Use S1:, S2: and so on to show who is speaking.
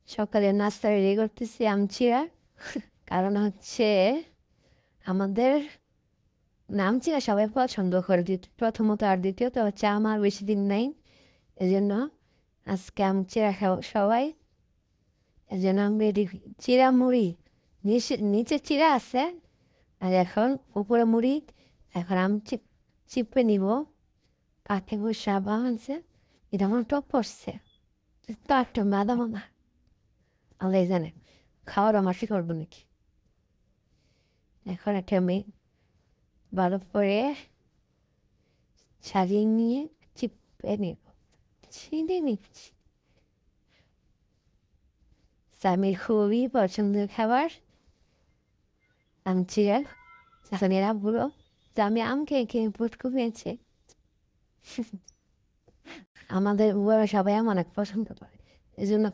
S1: সকালে নাস্তা রেডি করতেছি আমচিরা। কারণ হচ্ছে আমাদের আমচিরা সবাই পছন্দ করে। প্রথমত আর দ্বিতীয়ত হচ্ছে আমার বেশি দিন নাই, এই জন্য আজকে আমচিরা খাবো সবাই। এই জন্য আমি রেডি। চিরা মুড়ি নিচে নিচে চিরা আছে, আর এখন উপরে মুড়ি। এখন আম চিপে নিব। কাঠে বসে আবার আনছে, এটা আমার টক পড়ছে। তো একটা ম্যাডাম আমার আল্লাহ জানে খাওয়ার আমার কি করবো নাকি। এখন একটা মেয়ে ভালো করে সাজিয়ে নিয়ে চিপে নিব। ছিঁড়ে নিচ্ছি। স্বামীর খুবই পছন্দের খাবার আম চিড়া। এখন এরা বলো যে আমি আম খেয়ে খেয়ে পুট কমিয়েছে। আমাদের সবাই আম অনেক পছন্দ করে, এই জন্য